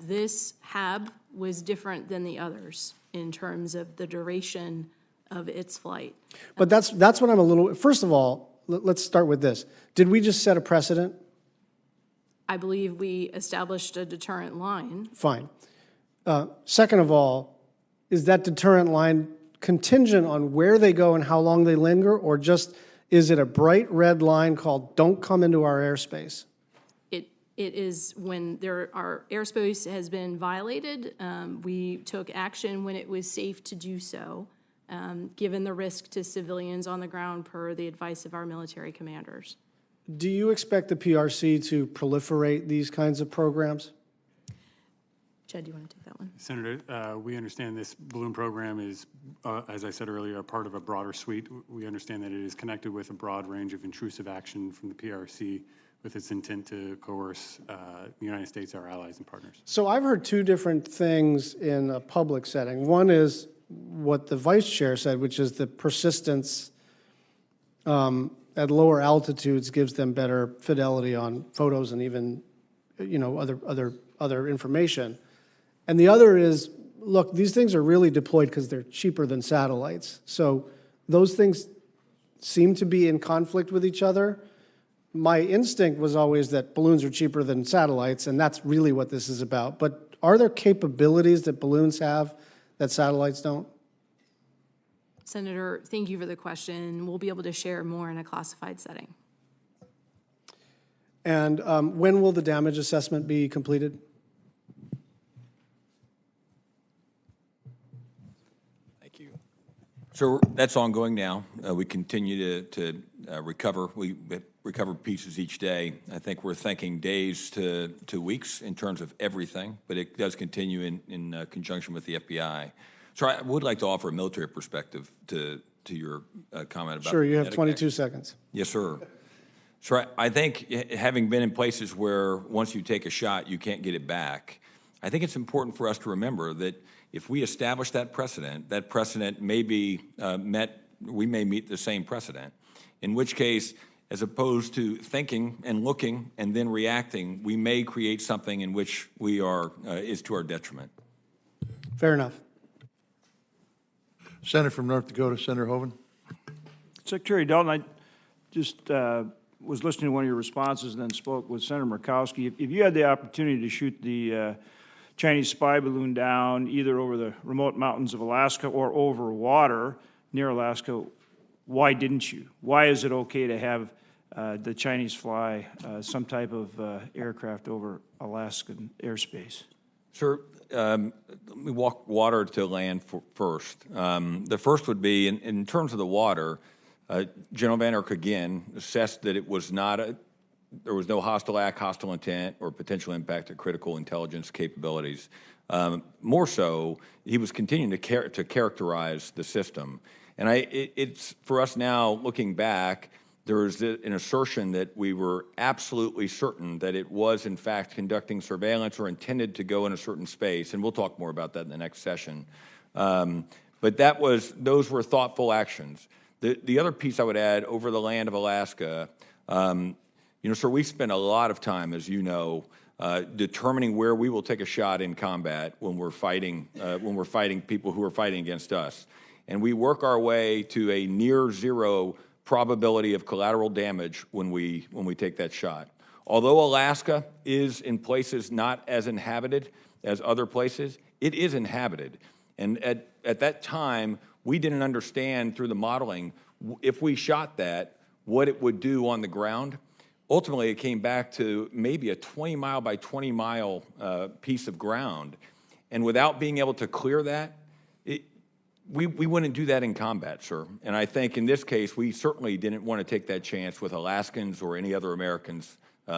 This HAB was different than the others in terms of the duration of its flight. But that's what I'm a little, first of all, let's start with this. Did we just set a precedent? I believe we established a deterrent line. Fine. Second of all, is that deterrent line contingent on where they go and how long they linger, or just is it a bright red line called don't come into our airspace? It is when our airspace has been violated, we took action when it was safe to do so, given the risk to civilians on the ground per the advice of our military commanders. Do you expect the PRC to proliferate these kinds of programs? Chad, do you want to take that one? Senator, we understand this balloon program is, as I said earlier, a part of a broader suite. We understand that it is connected with a broad range of intrusive action from the PRC with its intent to coerce the United States, our allies and partners. So I've heard two different things in a public setting. One is what the vice chair said, which is the persistence and at lower altitudes gives them better fidelity on photos and even, other information. And the other is, look, these things are really deployed because they're cheaper than satellites. So those things seem to be in conflict with each other. My instinct was always that balloons are cheaper than satellites, and that's really what this is about. But are there capabilities that balloons have that satellites don't? Senator, thank you for the question. We'll be able to share more in a classified setting. And when will the damage assessment be completed? Thank you. So that's ongoing now. We continue to recover. We recover pieces each day. I think we're thinking days to weeks in terms of everything, but it does continue in conjunction with the FBI. So I would like to offer a military perspective to your comment about. Sure, you have kinetic 22 action. seconds. Yes, sir. So I think having been in places where once you take a shot, you can't get it back, I think it's important for us to remember that if we establish that precedent may be met, we may meet the same precedent, in which case, as opposed to thinking and looking and then reacting, we may create something in which we are, is to our detriment. Fair enough. Senator from North Dakota, Senator Hoeven. Secretary Dalton, I just was listening to one of your responses and then spoke with Senator Murkowski. If you had the opportunity to shoot the Chinese spy balloon down either over the remote mountains of Alaska or over water near Alaska, why didn't you? Why is it okay to have the Chinese fly some type of aircraft over Alaskan airspace? Sir, let me walk water to land first. The first would be, in terms of the water, General Van Erck again assessed that it was not there was no hostile act, hostile intent, or potential impact to critical intelligence capabilities. More so, he was continuing to characterize the system. And it's for us now, looking back, there is an assertion that we were absolutely certain that it was, in fact, conducting surveillance or intended to go in a certain space, and we'll talk more about that in the next session. But those were thoughtful actions. The other piece I would add, over the land of Alaska, sir, we spent a lot of time, as you know, determining where we will take a shot in combat when we're fighting people who are fighting against us. And we work our way to a near zero probability of collateral damage when we take that shot. Although Alaska is in places not as inhabited as other places, it is inhabited. And at that time, we didn't understand through the modeling, if we shot that, what it would do on the ground. Ultimately, it came back to maybe a 20-mile by 20-mile piece of ground. And without being able to clear that, we wouldn't do that in combat, sir. And I think in this case, we certainly didn't want to take that chance with Alaskans or any other Americans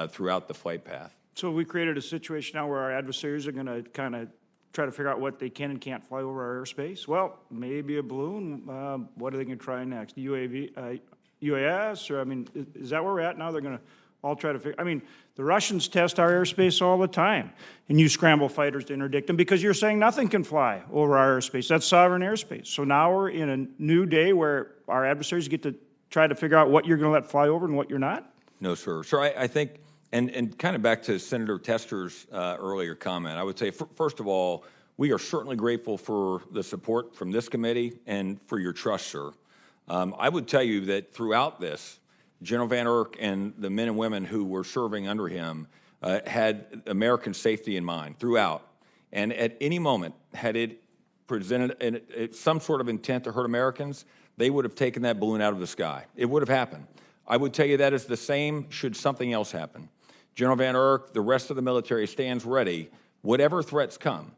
throughout the flight path. So we created a situation now where our adversaries are going to kind of try to figure out what they can and can't fly over our airspace. Well, maybe a balloon. What are they going to try next? UAV, UAS? Or, I mean, is that where we're at now? They're going to all try to figure. I mean, the Russians test our airspace all the time, and you scramble fighters to interdict them because you're saying nothing can fly over our airspace. That's sovereign airspace. So now we're in a new day where our adversaries get to try to figure out what you're going to let fly over and what you're not? No, sir. Sir, I think, and kind of back to Senator Tester's earlier comment, I would say, first of all, we are certainly grateful for the support from this committee and for your trust, sir. I would tell you that throughout this, General Van Erck and the men and women who were serving under him had American safety in mind throughout. And at any moment, had it presented some sort of intent to hurt Americans, they would have taken that balloon out of the sky. It would have happened. I would tell you that is the same should something else happen. General Van Erck, the rest of the military stands ready, whatever threats come.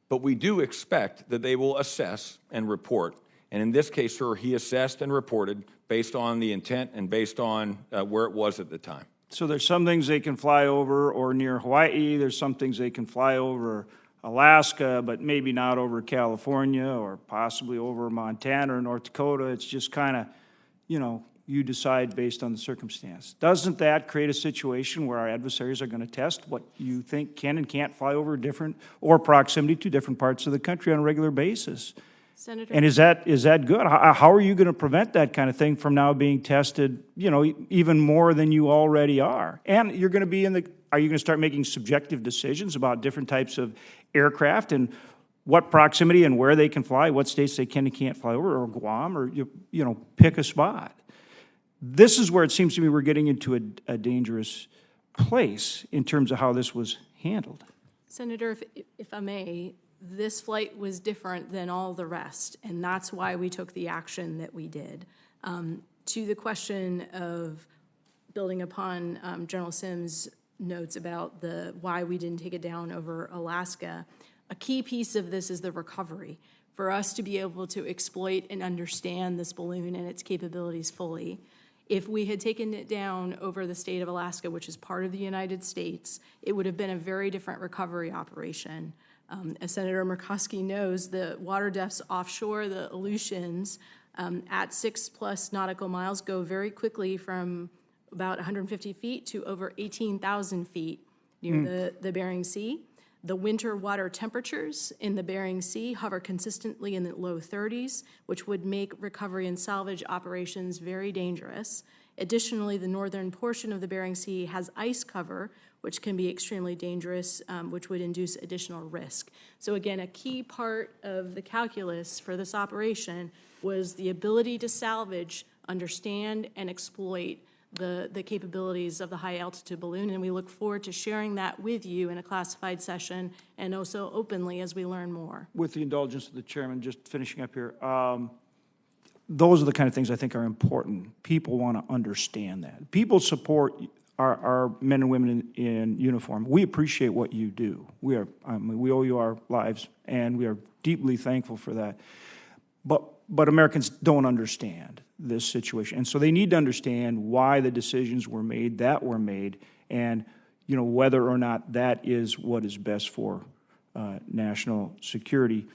But we do expect that they will assess and report. And in this case, sir, he assessed and reported based on the intent and based on where it was at the time. So there's some things they can fly over or near Hawaii. There's some things they can fly over Alaska, but maybe not over California or possibly over Montana or North Dakota. It's just kind of, you decide based on the circumstance. Doesn't that create a situation where our adversaries are going to test what you think can and can't fly over different or proximity to different parts of the country on a regular basis? Senator. And is that good? How are you going to prevent that kind of thing from now being tested, even more than you already are? And you're going to be are you going to start making subjective decisions about different types of aircraft and what proximity and where they can fly, what states they can and can't fly over, or Guam, or, pick a spot? This is where it seems to me we're getting into a dangerous place in terms of how this was handled. Senator, if I may, this flight was different than all the rest, and that's why we took the action that we did. To the question of building upon General Sims' notes about why we didn't take it down over Alaska, a key piece of this is the recovery. For us to be able to exploit and understand this balloon and its capabilities fully, if we had taken it down over the state of Alaska, which is part of the United States, it would have been a very different recovery operation. As Senator Murkowski knows, the water depths offshore, the Aleutians, at 6+ nautical miles go very quickly from about 150 feet to over 18,000 feet near the Bering Sea. The winter water temperatures in the Bering Sea hover consistently in the low 30s, which would make recovery and salvage operations very dangerous. Additionally, the northern portion of the Bering Sea has ice cover, which can be extremely dangerous, which would induce additional risk. So again, a key part of the calculus for this operation was the ability to salvage, understand, and exploit the capabilities of the high-altitude balloon, and we look forward to sharing that with you in a classified session and also openly as we learn more. With the indulgence of the chairman, just finishing up here, those are the kind of things I think are important. People want to understand that. People support our men and women in uniform. We appreciate what you do. We owe you our lives, and we are deeply thankful for that. But Americans don't understand this situation, and so they need to understand why the decisions were made that were made, and whether or not that is what is best for national security.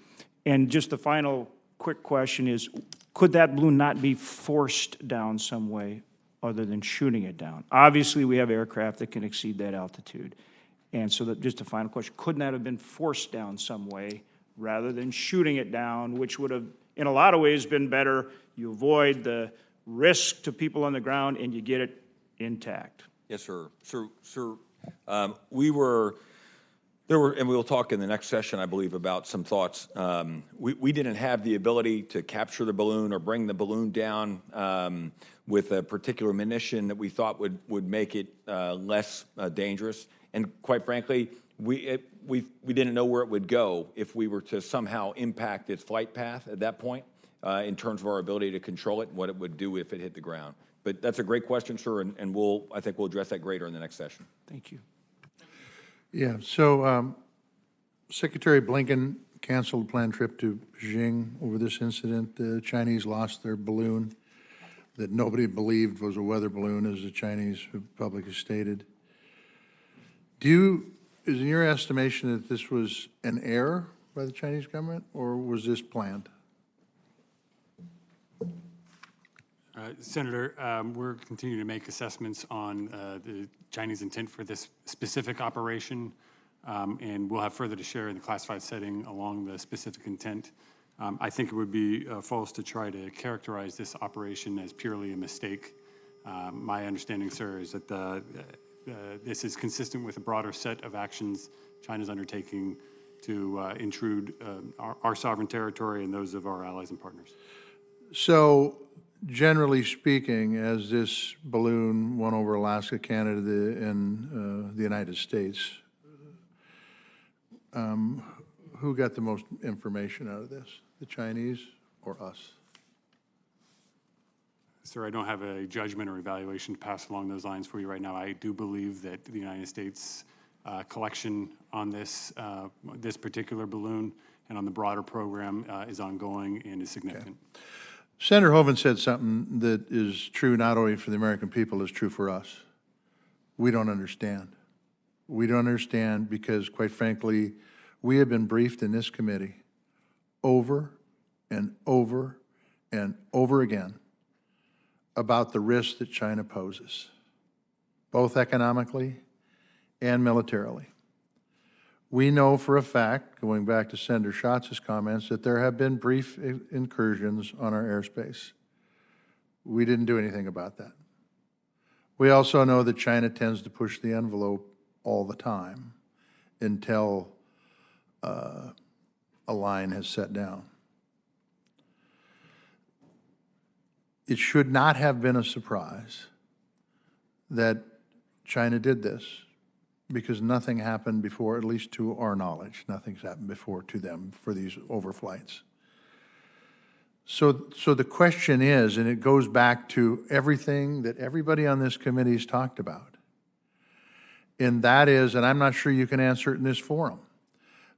And just the final quick question is, could that balloon not be forced down some way other than shooting it down? Obviously, we have aircraft that can exceed that altitude, and so just a final question: couldn't that have been forced down some way rather than shooting it down, which would have, in a lot of ways, been better? You avoid the risk to people on the ground, and you get it intact. Yes, sir. Sir, and we'll talk in the next session, I believe, about some thoughts. We didn't have the ability to capture the balloon or bring the balloon down with a particular munition that we thought would make it less dangerous. And quite frankly, we didn't know where it would go if we were to somehow impact its flight path at that point in terms of our ability to control it and what it would do if it hit the ground. But that's a great question, sir, and I think we'll address that greater in the next session. Thank you. Yeah, so Secretary Blinken canceled a planned trip to Beijing over this incident. The Chinese lost their balloon that nobody believed was a weather balloon, as the Chinese public has stated. Is in your estimation that this was an error by the Chinese government, or was this planned? Senator, we're continuing to make assessments on the Chinese intent for this specific operation, and we'll have further to share in the classified setting along the specific intent. I think it would be false to try to characterize this operation as purely a mistake. My understanding, sir, is that this is consistent with a broader set of actions China's undertaking to intrude our sovereign territory and those of our allies and partners. So, generally speaking, as this balloon went over Alaska, Canada, and the United States, who got the most information out of this, the Chinese or us? Sir, I don't have a judgment or evaluation to pass along those lines for you right now. I do believe that the United States collection on this particular balloon and on the broader program is ongoing and is significant. Okay. Senator Hoeven said something that is true not only for the American people, it's true for us. We don't understand. We don't understand because, quite frankly, we have been briefed in this committee over and over and over again about the risks that China poses, both economically and militarily. We know for a fact, going back to Senator Schatz's comments, that there have been brief incursions on our airspace. We didn't do anything about that. We also know that China tends to push the envelope all the time until a line has set down. It should not have been a surprise that China did this, because nothing happened before, at least to our knowledge. Nothing's happened before to them for these overflights. So the question is, and it goes back to everything that everybody on this committee has talked about, and that is, and I'm not sure you can answer it in this forum,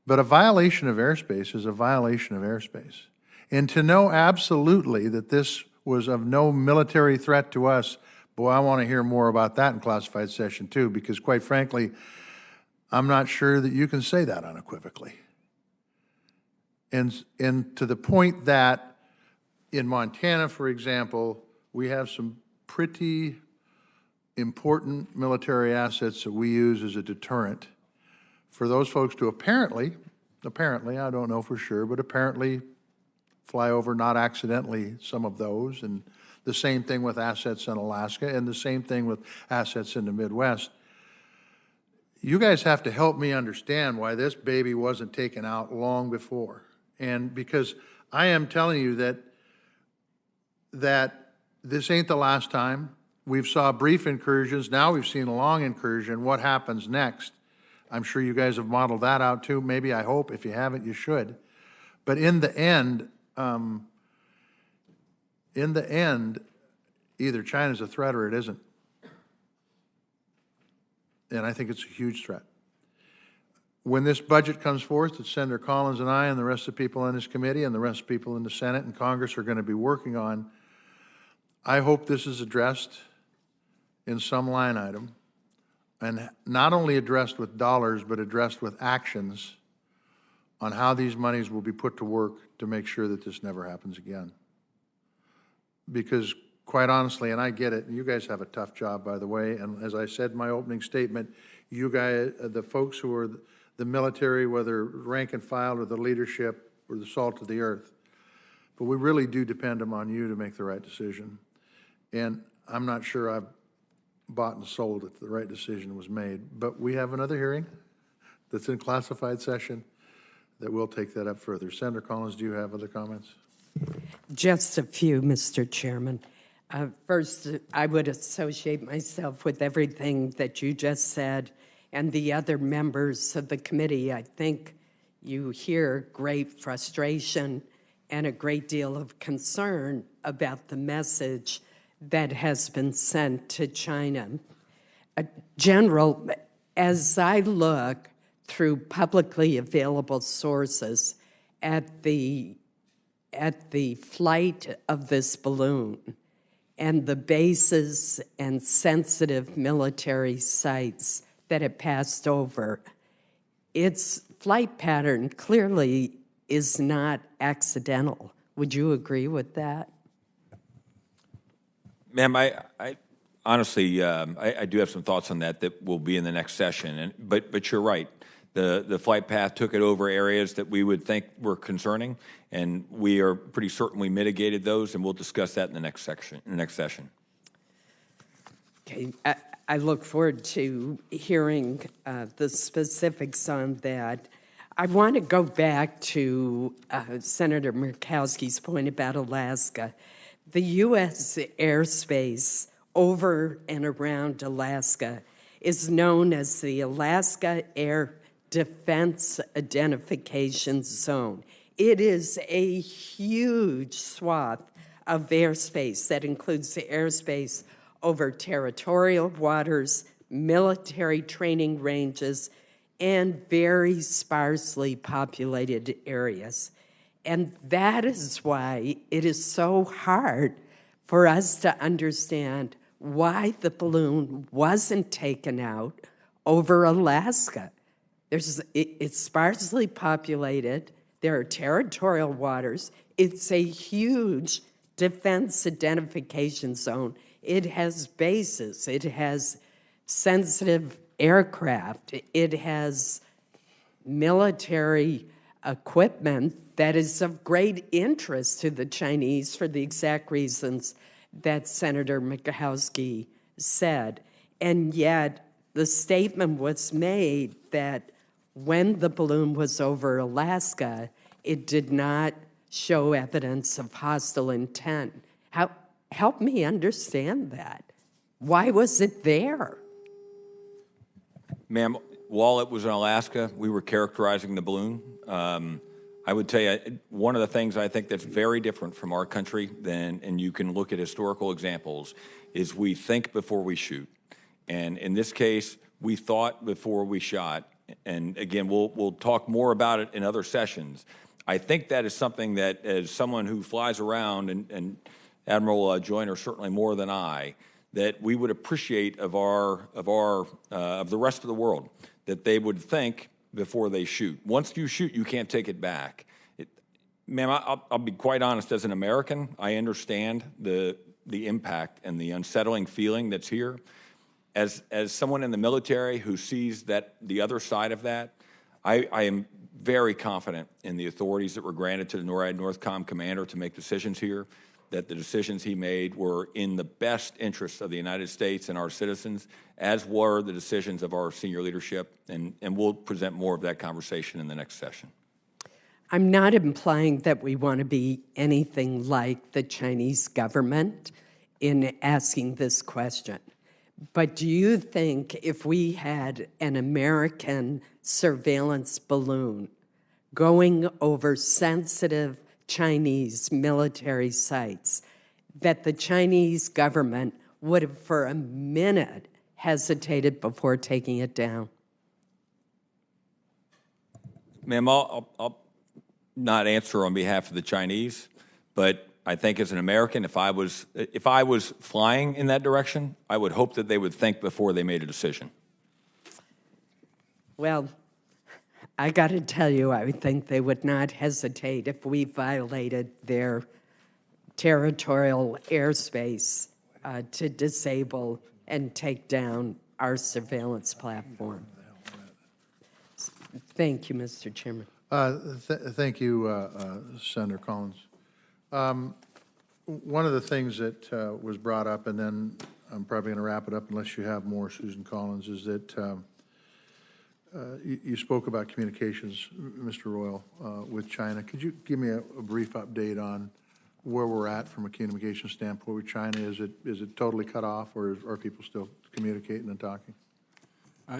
but a violation of airspace is a violation of airspace. And to know absolutely that this was of no military threat to us, boy, I want to hear more about that in classified session too, because quite frankly, I'm not sure that you can say that unequivocally. And to the point that in Montana, for example, we have some pretty important military assets that we use as a deterrent for those folks to apparently, I don't know for sure, but apparently fly over, not accidentally, some of those, and the same thing with assets in Alaska, and the same thing with assets in the Midwest. You guys have to help me understand why this baby wasn't taken out long before. And because I am telling you that this ain't the last time. We've saw brief incursions. Now we've seen a long incursion. What happens next? I'm sure you guys have modeled that out too. Maybe, I hope. If you haven't, you should. But in the end, either China's a threat or it isn't. And I think it's a huge threat. When this budget comes forth that Senator Collins and I and the rest of the people on this committee and the rest of the people in the Senate and Congress are going to be working on, I hope this is addressed in some line item, and not only addressed with dollars, but addressed with actions on how these monies will be put to work to make sure that this never happens again. Because quite honestly, and I get it, and you guys have a tough job, by the way, and as I said in my opening statement, you guys, the folks who are the military, whether rank and file or the leadership or the salt of the earth, but we really do depend upon you to make the right decision. And I'm not sure I've bought and sold that the right decision was made, but we have another hearing that's in classified session that will take that up further. Senator Collins, do you have other comments? Just a few, Mr. Chairman. First, I would associate myself with everything that you just said and the other members of the committee. I think you hear great frustration and a great deal of concern about the message that has been sent to China. General, as I look through publicly available sources at the flight of this balloon and the bases and sensitive military sites that it passed over, its flight pattern clearly is not accidental. Would you agree with that? Ma'am, I honestly, I do have some thoughts on that will be in the next session. But you're right. The flight path took it over areas that we would think were concerning, and we are pretty certain we mitigated those, and we'll discuss that in the next session. Okay, I look forward to hearing the specifics on that. I want to go back to Senator Murkowski's point about Alaska. The U.S. airspace over and around Alaska is known as the Alaska Air Defense Identification Zone. It is a huge swath of airspace that includes the airspace over territorial waters, military training ranges, and very sparsely populated areas. And that is why it is so hard for us to understand why the balloon wasn't taken out over Alaska. It's sparsely populated. There are territorial waters. It's a huge defense identification zone. It has bases. It has sensitive aircraft. It has military equipment that is of great interest to the Chinese for the exact reasons that Senator Michalski said. And yet the statement was made that when the balloon was over Alaska, it did not show evidence of hostile intent. Help me understand that. Why was it there? Ma'am, while it was in Alaska, we were characterizing the balloon. I would tell you, one of the things I think that's very different from our country than, and you can look at historical examples, is we think before we shoot. And in this case, we thought before we shot. And again, we'll talk more about it in other sessions. I think that is something that, as someone who flies around, and Admiral Joyner certainly more than I, that we would appreciate of the rest of the world, that they would think before they shoot. Once you shoot, you can't take it back. Ma'am, I'll be quite honest. As an American, I understand the impact and the unsettling feeling that's here. As someone in the military who sees that the other side of that, I am very confident in the authorities that were granted to the NORAD NORTHCOM commander to make decisions here, that the decisions he made were in the best interests of the United States and our citizens, as were the decisions of our senior leadership, and we'll present more of that conversation in the next session. I'm not implying that we want to be anything like the Chinese government in asking this question. But do you think if we had an American surveillance balloon going over sensitive Chinese military sites, that the Chinese government would have for a minute hesitated before taking it down? Ma'am, I'll not answer on behalf of the Chinese, but I think as an American, if I was flying in that direction, I would hope that they would think before they made a decision. Well, I got to tell you, I would think they would not hesitate if we violated their territorial airspace to disable and take down our surveillance platform. Thank you, Mr. Chairman. Thank you, Senator Collins. One of the things that was brought up, and then I'm probably going to wrap it up unless you have more, Susan Collins, is that you spoke about communications, Mr. Royal, with China. Could you give me a brief update on where we're at from a communication standpoint with China? Is it totally cut off, or are people still communicating and talking?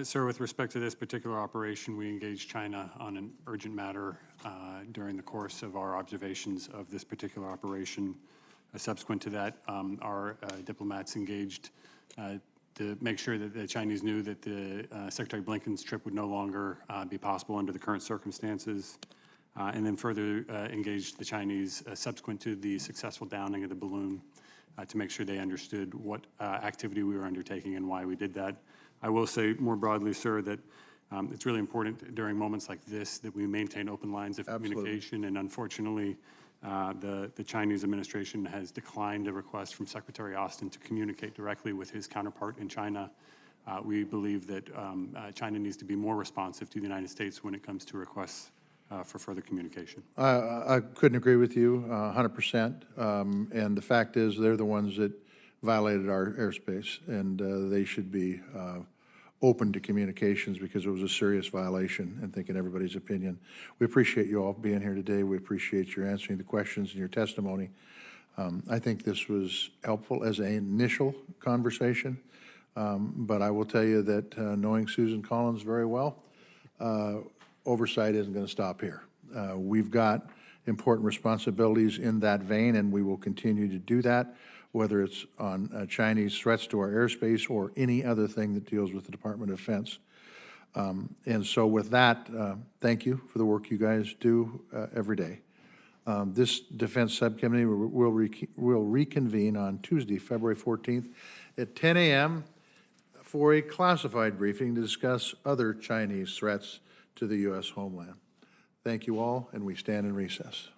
Sir, with respect to this particular operation, we engaged China on an urgent matter during the course of our observations of this particular operation. Subsequent to that, our diplomats engaged to make sure that the Chinese knew that the Secretary Blinken's trip would no longer be possible under the current circumstances, and then further engaged the Chinese subsequent to the successful downing of the balloon to make sure they understood what activity we were undertaking and why we did that. I will say more broadly, sir, that it's really important during moments like this that we maintain open lines of communication, and unfortunately, the Chinese administration has declined a request from Secretary Austin to communicate directly with his counterpart in China. We believe that China needs to be more responsive to the United States when it comes to requests for further communication. I couldn't agree with you 100%. And the fact is, they're the ones that violated our airspace, and they should be open to communications because it was a serious violation, and thinking everybody's opinion. We appreciate you all being here today. We appreciate your answering the questions and your testimony. I think this was helpful as an initial conversation, but I will tell you that knowing Susan Collins very well, Oversight isn't going to stop here. We've got important responsibilities in that vein, and we will continue to do that, whether it's on Chinese threats to our airspace or any other thing that deals with the Department of Defense. And so with that, thank you for the work you guys do every day. This Defense Subcommittee will reconvene on Tuesday, February 14th at 10 a.m. for a classified briefing to discuss other Chinese threats to the U.S. homeland. Thank you all, and we stand in recess.